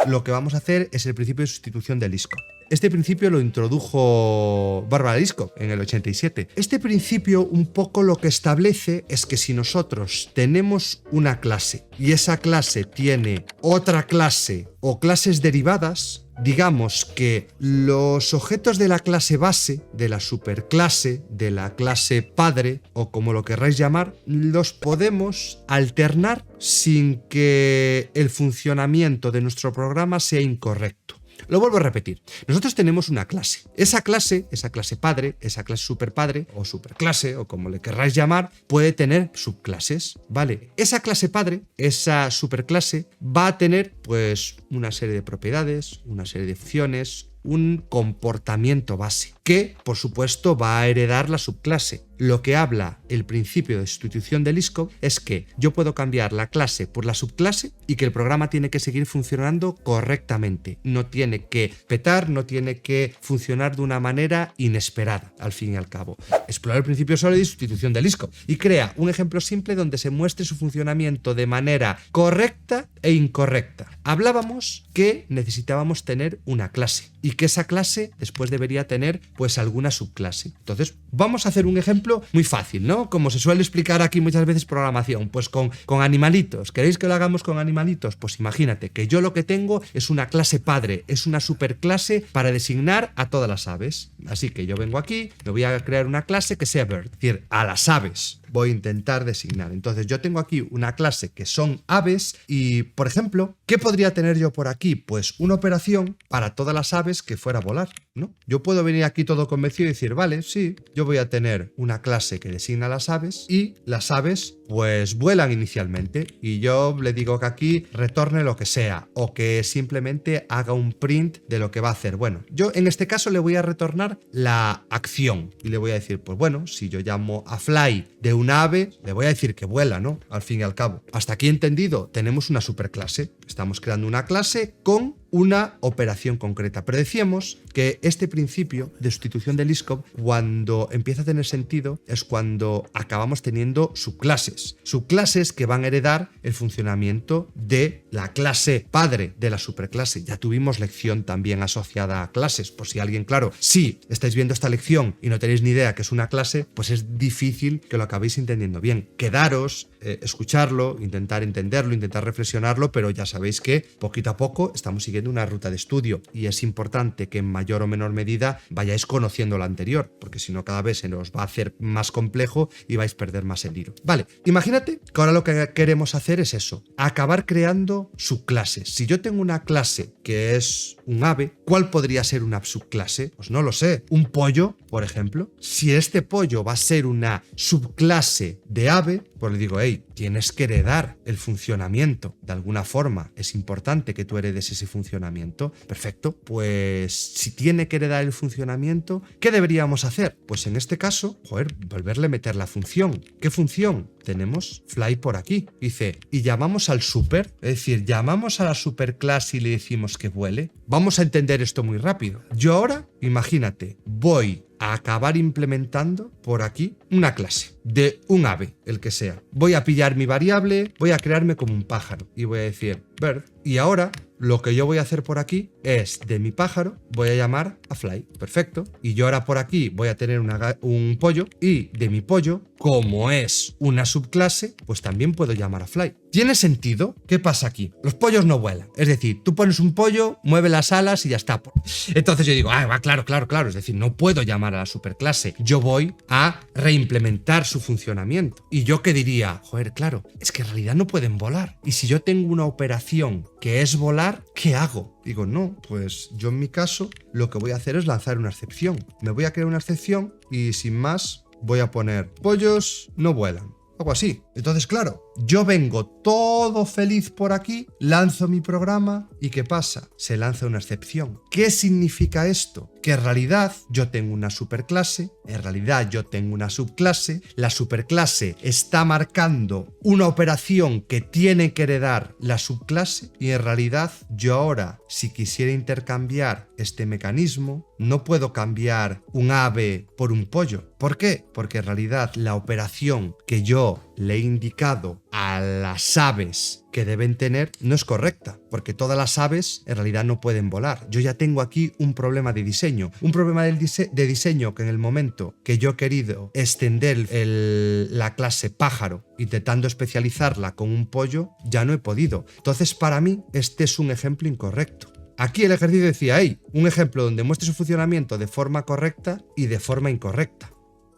lo que vamos a hacer es el principio de sustitución de Liskov. Este principio lo introdujo Barbara Liskov en el 87. Este principio un poco lo que establece es que si nosotros tenemos una clase y esa clase tiene otra clase o clases derivadas, digamos que los objetos de la clase base, de la superclase, de la clase padre o como lo querráis llamar, los podemos alternar sin que el funcionamiento de nuestro programa sea incorrecto. Lo vuelvo a repetir. Nosotros tenemos una clase. Esa clase padre, esa clase superpadre o superclase o como le querráis llamar, puede tener subclases, ¿vale? Esa clase padre, esa superclase, va a tener pues una serie de propiedades, una serie de funciones, un comportamiento base, que por supuesto va a heredar la subclase. Lo que habla el principio de sustitución de Liskov es que yo puedo cambiar la clase por la subclase y que el programa tiene que seguir funcionando correctamente. No tiene que petar, no tiene que funcionar de una manera inesperada, al fin y al cabo. Explora el principio sólido de sustitución de Liskov y crea un ejemplo simple donde se muestre su funcionamiento de manera correcta e incorrecta. Hablábamos que necesitábamos tener una clase y que esa clase después debería tener pues alguna subclase. Entonces vamos a hacer un ejemplo muy fácil, ¿no? Como se suele explicar aquí muchas veces programación, pues con animalitos. ¿Queréis que lo hagamos con animalitos? Pues imagínate que yo lo que tengo es una clase padre, es una superclase para designar a todas las aves. Así que yo vengo aquí, me voy a crear una clase que sea bird, es decir, a las aves voy a intentar designar. Entonces yo tengo aquí una clase que son aves y, por ejemplo, ¿qué podría tener yo por aquí? Pues una operación para todas las aves que fuera a volar, ¿no? Yo puedo venir aquí todo convencido y decir, vale, sí, yo voy a tener una clase que designa a las aves y las aves pues vuelan inicialmente y yo le digo que aquí retorne lo que sea o que simplemente haga un print de lo que va a hacer. Bueno, yo en este caso le voy a retornar la acción y le voy a decir, pues bueno, si yo llamo a fly de una ave, le voy a decir que vuela, ¿no? Al fin y al cabo. Hasta aquí entendido, tenemos una superclase. Estamos creando una clase con una operación concreta. Pero decíamos que este principio de sustitución de Liskov, cuando empieza a tener sentido, es cuando acabamos teniendo subclases. Subclases que van a heredar el funcionamiento de la clase padre de la superclase. Ya tuvimos lección también asociada a clases. Por si alguien, claro, si estáis viendo esta lección y no tenéis ni idea que es una clase, pues es difícil que lo acabéis entendiendo bien. Quedaros, escucharlo, intentar entenderlo, intentar reflexionarlo, pero ya sabéis que poquito a poco estamos siguiendo una ruta de estudio y es importante que en mayor o menor medida vayáis conociendo lo anterior, porque si no cada vez se nos va a hacer más complejo y vais a perder más el hilo. Vale, imagínate que ahora lo que queremos hacer es eso, acabar creando subclases. Si yo tengo una clase que es un ave, ¿cuál podría ser una subclase? Pues no lo sé. ¿Un pollo, por ejemplo? Si este pollo va a ser una subclase de ave, pues le digo, hey, tienes que heredar el funcionamiento. De alguna forma es importante que tú heredes ese funcionamiento. Perfecto, pues si tiene que heredar el funcionamiento, ¿qué deberíamos hacer? Pues en este caso, volverle a meter la función. ¿Qué función? Tenemos fly por aquí. Dice, y llamamos al super, es decir, llamamos a la superclase y le decimos que vuele. Vamos a entender esto muy rápido. Yo ahora, imagínate, voy a acabar implementando por aquí una clase de un ave, el que sea. Voy a pillar mi variable, voy a crearme como un pájaro y voy a decir bird. Y ahora lo que yo voy a hacer por aquí es de mi pájaro voy a llamar a fly. Perfecto. Y yo ahora por aquí voy a tener un pollo y de mi pollo, como es una subclase, pues también puedo llamar a fly. ¿Tiene sentido? ¿Qué pasa aquí? Los pollos no vuelan. Es decir, tú pones un pollo, mueve las alas y ya está. Entonces yo digo, claro. Es decir, no puedo llamar a la superclase. Yo voy a reimplementar su funcionamiento. ¿Y yo qué diría? Claro, es que en realidad no pueden volar. Y si yo tengo una operación que es volar, ¿qué hago? Digo, no, pues yo en mi caso lo que voy a hacer es lanzar una excepción. Me voy a crear una excepción y sin más voy a poner pollos no vuelan. Algo así. Entonces, claro, yo vengo todo feliz por aquí, lanzo mi programa y ¿qué pasa? Se lanza una excepción. ¿Qué significa esto? Que en realidad yo tengo una superclase, en realidad yo tengo una subclase, la superclase está marcando una operación que tiene que heredar la subclase y en realidad yo ahora, si quisiera intercambiar este mecanismo, no puedo cambiar un ave por un pollo. ¿Por qué? Porque en realidad la operación que yo le he indicado a las aves que deben tener no es correcta, porque todas las aves en realidad no pueden volar. Yo ya tengo aquí un problema de diseño, de diseño que en el momento que yo he querido extender la clase pájaro intentando especializarla con un pollo, ya no he podido. Entonces, para mí, este es un ejemplo incorrecto. Aquí el ejercicio decía, un ejemplo donde muestre su funcionamiento de forma correcta y de forma incorrecta.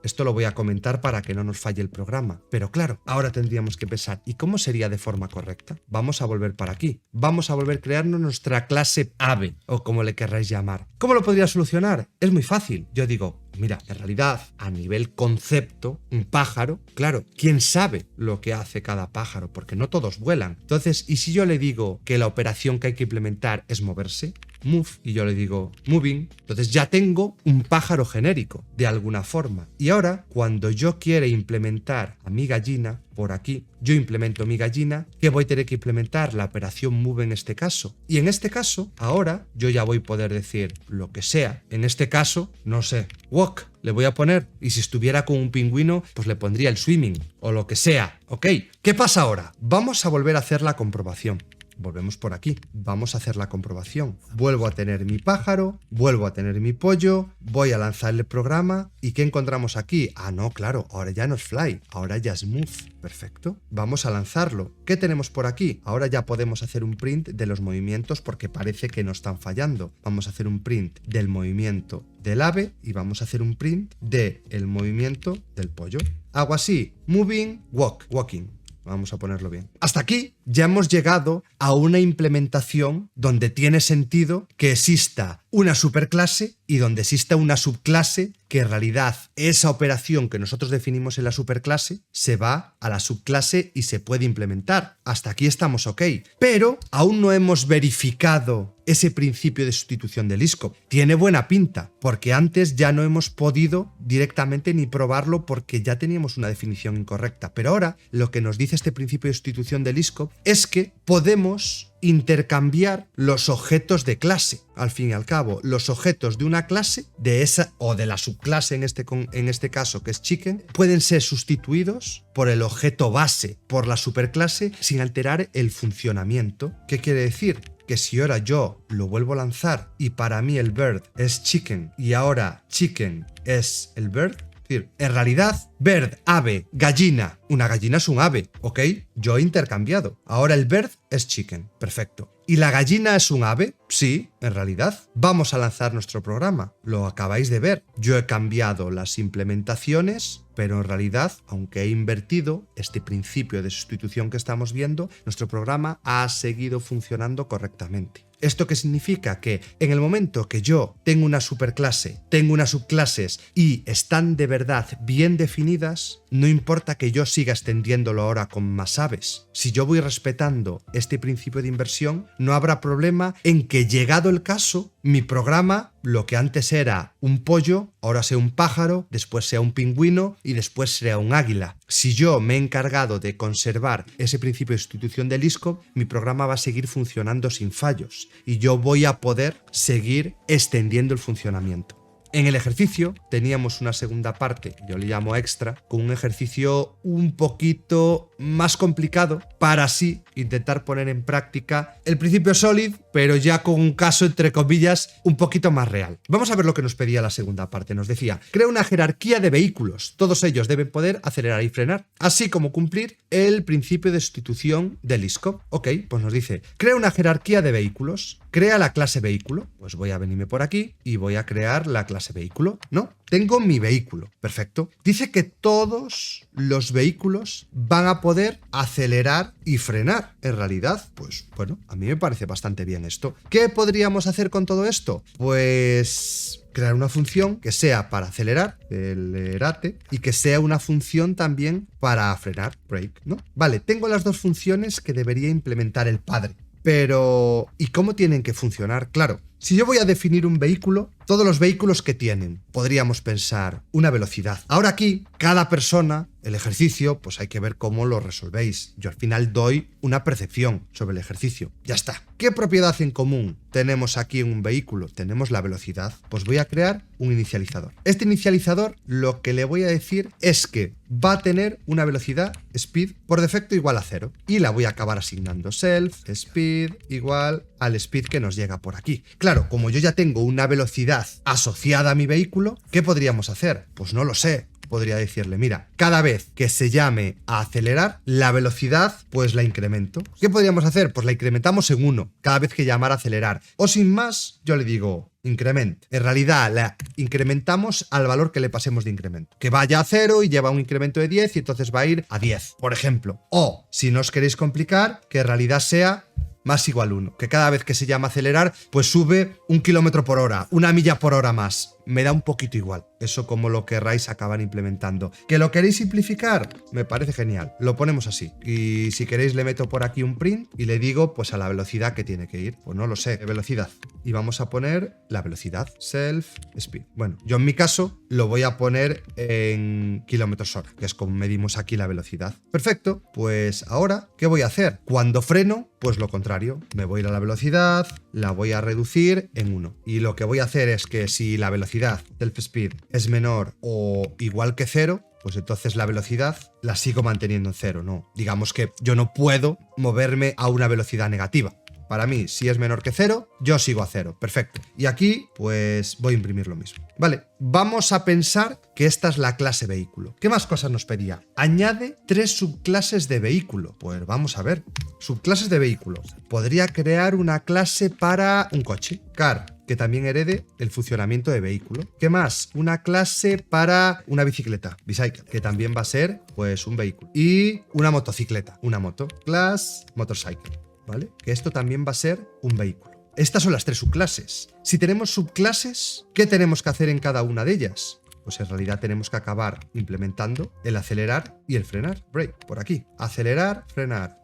Esto lo voy a comentar para que no nos falle el programa. Pero claro, ahora tendríamos que pensar, ¿y cómo sería de forma correcta? Vamos a volver para aquí. Vamos a volver a crearnos nuestra clase ave, o como le querráis llamar. ¿Cómo lo podría solucionar? Es muy fácil. Yo digo, mira, en realidad, a nivel concepto, un pájaro, claro, ¿quién sabe lo que hace cada pájaro? Porque no todos vuelan. Entonces, ¿y si yo le digo que la operación que hay que implementar es moverse? Move, y yo le digo moving, entonces ya tengo un pájaro genérico, de alguna forma. Y ahora, cuando yo quiera implementar a mi gallina, por aquí, yo implemento mi gallina, ¿qué voy a tener que implementar? La operación move en este caso. Y en este caso, ahora, yo ya voy a poder decir lo que sea. En este caso, no sé, walk, le voy a poner, y si estuviera con un pingüino, pues le pondría el swimming, o lo que sea, ¿ok? ¿Qué pasa ahora? Vamos a volver a hacer la comprobación. Volvemos por aquí, vamos a hacer la comprobación. Vuelvo a tener mi pájaro, vuelvo a tener mi pollo, voy a lanzar el programa. ¿Y qué encontramos aquí? Ah, no, claro, ahora ya no es fly, ahora ya es move. Perfecto, vamos a lanzarlo. ¿Qué tenemos por aquí? Ahora ya podemos hacer un print de los movimientos porque parece que no están fallando. Vamos a hacer un print del movimiento del ave y vamos a hacer un print del movimiento del pollo. Hago así, moving, walk, walking. Vamos a ponerlo bien. Hasta aquí ya hemos llegado a una implementación donde tiene sentido que exista una superclase y donde exista una subclase que en realidad esa operación que nosotros definimos en la superclase se va a la subclase y se puede implementar. Hasta aquí estamos ok. Pero aún no hemos verificado ese principio de sustitución del ISCOP. Tiene buena pinta, porque antes ya no hemos podido directamente ni probarlo porque ya teníamos una definición incorrecta. Pero ahora lo que nos dice este principio de sustitución del ISCOP es que podemos intercambiar los objetos de clase. Al fin y al cabo, los objetos de una clase, de esa o de la subclase en este caso que es chicken, pueden ser sustituidos por el objeto base, por la superclase, sin alterar el funcionamiento. ¿Qué quiere decir? Que si ahora yo lo vuelvo a lanzar y para mí el bird es chicken y ahora chicken es el bird, es decir, en realidad bird, ave, gallina, una gallina es un ave, ¿ok? Yo he intercambiado. Ahora el bird es chicken, perfecto. ¿Y la gallina es un ave? Sí, en realidad. Vamos a lanzar nuestro programa. Lo acabáis de ver. Yo he cambiado las implementaciones, pero en realidad, aunque he invertido este principio de sustitución que estamos viendo, nuestro programa ha seguido funcionando correctamente. ¿Esto qué significa? Que en el momento que yo tengo una superclase, tengo unas subclases y están de verdad bien definidas, no importa que yo siga extendiéndolo ahora con más aves. Si yo voy respetando este principio de inversión, no habrá problema en que, llegado el caso, mi programa, lo que antes era un pollo, ahora sea un pájaro, después sea un pingüino y después sea un águila. Si yo me he encargado de conservar ese principio de sustitución del ISCOP, mi programa va a seguir funcionando sin fallos y yo voy a poder seguir extendiendo el funcionamiento. En el ejercicio teníamos una segunda parte, yo le llamo extra, con un ejercicio un poquito más complicado para así intentar poner en práctica el principio SOLID, pero ya con un caso, entre comillas, un poquito más real. Vamos a ver lo que nos pedía la segunda parte. Nos decía, crea una jerarquía de vehículos. Todos ellos deben poder acelerar y frenar, así como cumplir el principio de sustitución del ISCOP. Ok, pues nos dice, crea una jerarquía de vehículos. Crea la clase vehículo. Pues voy a venirme por aquí y voy a crear la clase vehículo. ¿No? Tengo mi vehículo. Perfecto. Dice que todos los vehículos van a poder acelerar y frenar. En realidad, pues bueno, a mí me parece bastante bien esto. ¿Qué podríamos hacer con todo esto? Pues crear una función que sea para acelerar, acelerate, y que sea una función también para frenar, brake, ¿no? Vale, tengo las dos funciones que debería implementar el padre. Pero, ¿y cómo tienen que funcionar? Claro, si yo voy a definir un vehículo, todos los vehículos que tienen, podríamos pensar, una velocidad. Ahora aquí, cada persona, el ejercicio, pues hay que ver cómo lo resolvéis. Yo al final doy una percepción sobre el ejercicio. Ya está. ¿Qué propiedad en común tenemos aquí en un vehículo? Tenemos la velocidad. Pues voy a crear un inicializador. Este inicializador lo que le voy a decir es que va a tener una velocidad, speed, por defecto igual a 0. Y la voy a acabar asignando self, speed, igual al speed que nos llega por aquí. Claro, como yo ya tengo una velocidad asociada a mi vehículo, ¿qué podríamos hacer? Pues no lo sé. Podría decirle, mira, cada vez que se llame a acelerar, la velocidad pues la incremento. ¿Qué podríamos hacer? Pues la incrementamos en 1, cada vez que llamara a acelerar. O sin más, yo le digo, increment. En realidad la incrementamos al valor que le pasemos de incremento. Que vaya a 0 y lleva un incremento de 10 y entonces va a ir a 10, por ejemplo. O, si no os queréis complicar, que en realidad sea más igual 1, que cada vez que se llama a acelerar, pues sube 1 km por hora, 1 milla por hora más. Me da un poquito igual. Eso como lo querráis acabar implementando. ¿Que lo queréis simplificar? Me parece genial. Lo ponemos así. Y si queréis le meto por aquí un print y le digo pues a la velocidad que tiene que ir. Pues no lo sé, velocidad. Y vamos a poner la velocidad, self speed. Bueno, yo en mi caso lo voy a poner en kilómetros hora, que es como medimos aquí la velocidad. Perfecto. Pues ahora, ¿qué voy a hacer? Cuando freno, pues lo contrario. Me voy a ir a la velocidad, la voy a reducir en 1. Y lo que voy a hacer es que si la velocidad self speed es menor o igual que 0, pues entonces la velocidad la sigo manteniendo en 0, ¿no? Digamos que yo no puedo moverme a una velocidad negativa. Para mí, si es menor que 0, yo sigo a 0. Perfecto. Y aquí, pues voy a imprimir lo mismo. Vale, vamos a pensar que esta es la clase vehículo. ¿Qué más cosas nos pedía? Añade 3 subclases de vehículo. Pues vamos a ver. Subclases de vehículo. Podría crear una clase para un coche. Car, que también herede el funcionamiento de vehículo. ¿Qué más? Una clase para una bicicleta, bicycle, que también va a ser pues un vehículo. Y una motocicleta, una moto. Class motorcycle, ¿vale? Que esto también va a ser un vehículo. Estas son las 3 subclases. Si tenemos subclases, ¿qué tenemos que hacer en cada una de ellas? Pues en realidad tenemos que acabar implementando el acelerar y el frenar. Brake, por aquí. Acelerar, frenar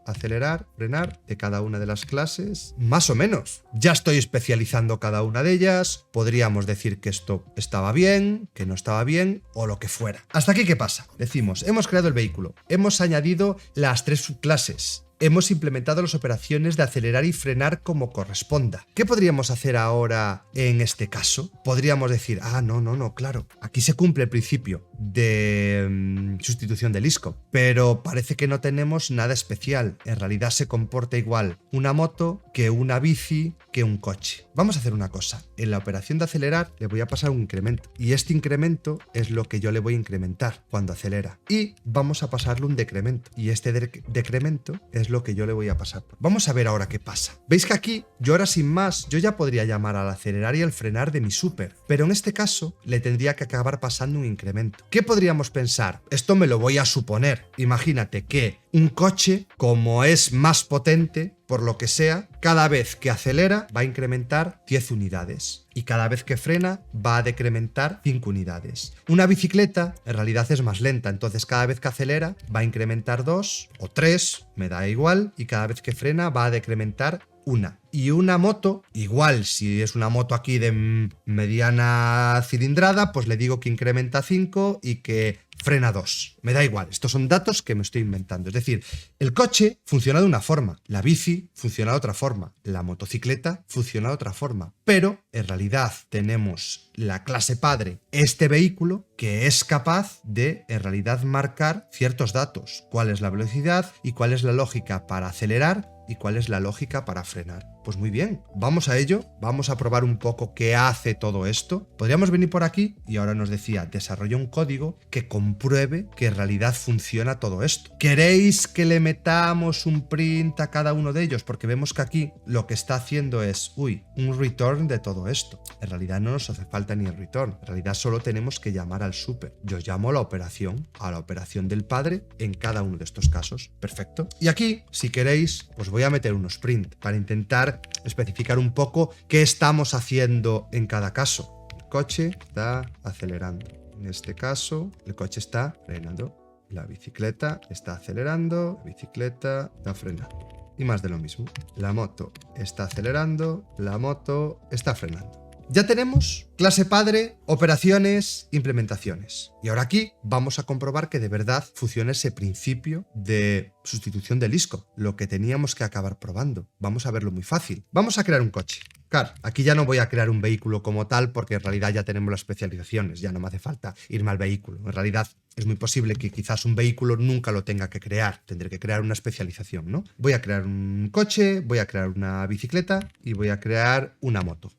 de cada una de las clases. Más o menos. Ya estoy especializando cada una de ellas. Podríamos decir que esto estaba bien, que no estaba bien o lo que fuera. ¿Hasta aquí qué pasa? Decimos, hemos creado el vehículo. Hemos añadido las 3 subclases. Hemos implementado las operaciones de acelerar y frenar como corresponda. ¿Qué podríamos hacer ahora en este caso? Podríamos decir, no, claro, aquí se cumple el principio de sustitución del ISCO, pero parece que no tenemos nada especial. En realidad se comporta igual una moto que una bici que un coche. Vamos a hacer una cosa. En la operación de acelerar le voy a pasar un incremento y este incremento es lo que yo le voy a incrementar cuando acelera. Y vamos a pasarle un decremento y este decremento es lo que yo le voy a pasar. Vamos a ver ahora qué pasa. ¿Veis que aquí, yo ahora sin más, yo ya podría llamar al acelerar y al frenar de mi super, pero en este caso le tendría que acabar pasando un incremento. ¿Qué podríamos pensar? Esto me lo voy a suponer. Imagínate que un coche, como es más potente, por lo que sea, cada vez que acelera va a incrementar 10 unidades y cada vez que frena va a decrementar 5 unidades. Una bicicleta en realidad es más lenta, entonces cada vez que acelera va a incrementar 2 o 3, me da igual, y cada vez que frena va a decrementar 1. Y una moto, igual si es una moto aquí de mediana cilindrada, pues le digo que incrementa 5 y que frena 2. Me da igual, estos son datos que me estoy inventando. Es decir, el coche funciona de una forma, la bici funciona de otra forma, la motocicleta funciona de otra forma. Pero en realidad tenemos la clase padre, este vehículo, que es capaz de en realidad marcar ciertos datos. Cuál es la velocidad y cuál es la lógica para acelerar y cuál es la lógica para frenar. Pues muy bien, vamos a ello, vamos a probar un poco qué hace todo esto. Podríamos venir por aquí y ahora nos decía, desarrolla un código que compruebe que en realidad funciona todo esto. ¿Queréis que le metamos un print a cada uno de ellos? Porque vemos que aquí lo que está haciendo es, un return de todo esto. En realidad no nos hace falta ni el return, en realidad solo tenemos que llamar al super. Yo llamo a la operación del padre en cada uno de estos casos. Perfecto. Y aquí, si queréis, os voy a meter unos print para intentar especificar un poco qué estamos haciendo en cada caso. El coche está acelerando. En este caso, el coche está frenando. La bicicleta está acelerando. La bicicleta está frenando. Y más de lo mismo. La moto está acelerando. La moto está frenando. Ya tenemos clase padre, operaciones, implementaciones. Y ahora aquí vamos a comprobar que de verdad funciona ese principio de sustitución del ISCO, lo que teníamos que acabar probando. Vamos a verlo muy fácil. Vamos a crear un coche. Claro, aquí ya no voy a crear un vehículo como tal porque en realidad ya tenemos las especializaciones, ya no me hace falta irme al vehículo. En realidad es muy posible que quizás un vehículo nunca lo tenga que crear, tendré que crear una especialización, ¿no? Voy a crear un coche, voy a crear una bicicleta y voy a crear una moto.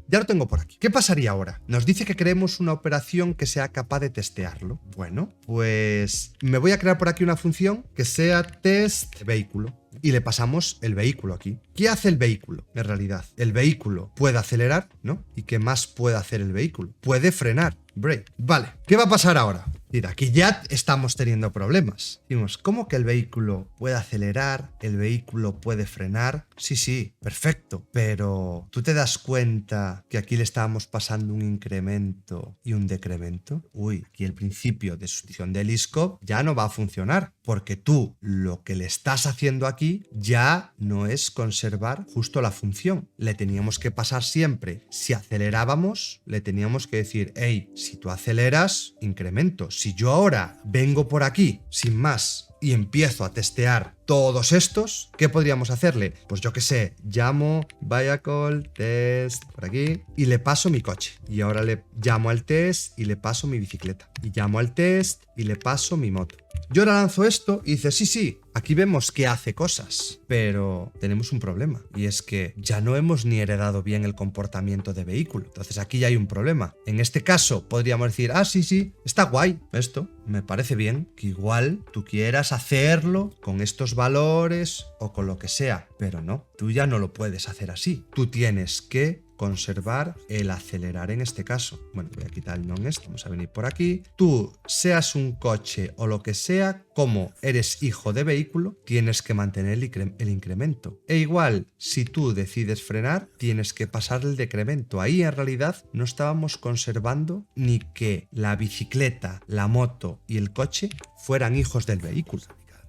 Ya lo tengo por aquí. ¿Qué pasaría ahora? Nos dice que creemos una operación que sea capaz de testearlo. Bueno, pues me voy a crear por aquí una función que sea test vehículo. Y le pasamos el vehículo aquí. ¿Qué hace el vehículo en realidad? El vehículo puede acelerar, ¿no? ¿Y qué más puede hacer el vehículo? Puede frenar. Brake. Vale, ¿qué va a pasar ahora? Mira, aquí ya estamos teniendo problemas. Decimos, ¿cómo que el vehículo puede acelerar? ¿El vehículo puede frenar? Sí, perfecto. Pero ¿tú te das cuenta que aquí le estábamos pasando un incremento y un decremento? Uy, aquí el principio de sustitución del ISCO ya no va a funcionar. Porque tú lo que le estás haciendo aquí ya no es conservar justo la función. Le teníamos que pasar siempre. Si acelerábamos, le teníamos que decir, hey, si tú aceleras, incremento. Si yo ahora vengo por aquí, sin más, y empiezo a testear todos estos, ¿qué podríamos hacerle? Pues yo qué sé, llamo vehicle test por aquí y le paso mi coche. Y ahora le llamo al test y le paso mi bicicleta. Y llamo al test y le paso mi moto. Yo ahora lanzo esto y dice, sí, aquí vemos que hace cosas, pero tenemos un problema. Y es que ya no hemos ni heredado bien el comportamiento de vehículo. Entonces aquí ya hay un problema. En este caso podríamos decir, sí, está guay esto. Me parece bien que igual tú quieras hacerlo con estos valores o con lo que sea, pero no, tú ya no lo puedes hacer así. Tú tienes que conservar el acelerar en este caso. Bueno, voy a quitar el non-est, vamos a venir por aquí. Tú, seas un coche o lo que sea, como eres hijo de vehículo, tienes que mantener el incremento. E igual, si tú decides frenar, tienes que pasar el decremento. Ahí en realidad no estábamos conservando ni que la bicicleta, la moto y el coche fueran hijos del vehículo.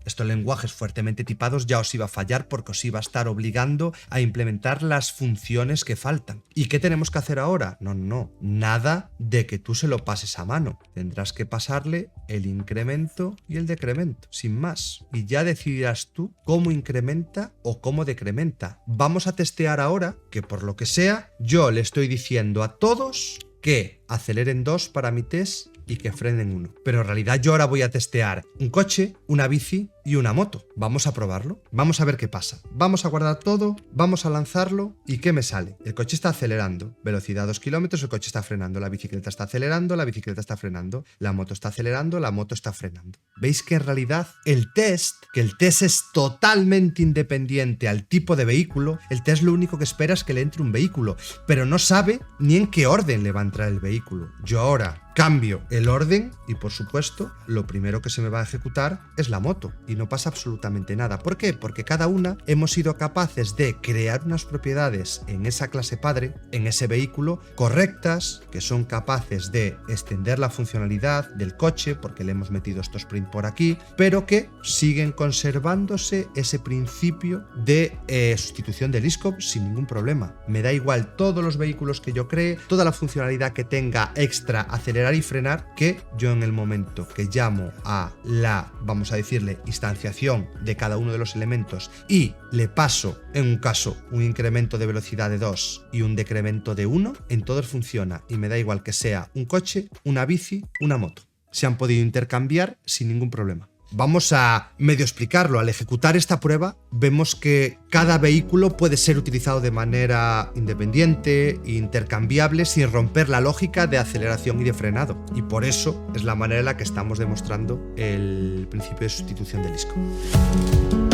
Estos lenguajes fuertemente tipados ya os iba a fallar porque os iba a estar obligando a implementar las funciones que faltan. ¿Y qué tenemos que hacer ahora? No, nada de que tú se lo pases a mano. Tendrás que pasarle el incremento y el decremento, sin más. Y ya decidirás tú cómo incrementa o cómo decrementa. Vamos a testear ahora que por lo que sea, yo le estoy diciendo a todos que aceleren 2 para mi test y que frenen 1. Pero en realidad yo ahora voy a testear un coche, una bici y una moto. Vamos a probarlo. Vamos a ver qué pasa. Vamos a guardar todo, vamos a lanzarlo y ¿qué me sale? El coche está acelerando. Velocidad 2 kilómetros, el coche está frenando. La bicicleta está acelerando, la bicicleta está frenando. La moto está acelerando, la moto está frenando. ¿Veis que en realidad el test es totalmente independiente al tipo de vehículo? El test lo único que espera es que le entre un vehículo, pero no sabe ni en qué orden le va a entrar el vehículo. Yo ahora cambio el orden y por supuesto lo primero que se me va a ejecutar es la moto y no pasa absolutamente nada. ¿Por qué? Porque cada una hemos sido capaces de crear unas propiedades en esa clase padre, en ese vehículo, correctas, que son capaces de extender la funcionalidad del coche porque le hemos metido estos print por aquí, pero que siguen conservándose ese principio de sustitución del ISCO sin ningún problema. Me da igual todos los vehículos que yo cree, toda la funcionalidad que tenga extra acelerar y frenar, que yo en el momento que llamo a la, vamos a decirle, instanciación de cada uno de los elementos y le paso, en un caso, un incremento de velocidad de 2 y un decremento de 1, en todos funciona y me da igual que sea un coche, una bici, una moto. Se han podido intercambiar sin ningún problema. Vamos a medio explicarlo. Al ejecutar esta prueba, vemos que cada vehículo puede ser utilizado de manera independiente e intercambiable sin romper la lógica de aceleración y de frenado. Y por eso es la manera en la que estamos demostrando el principio de sustitución del ISCO.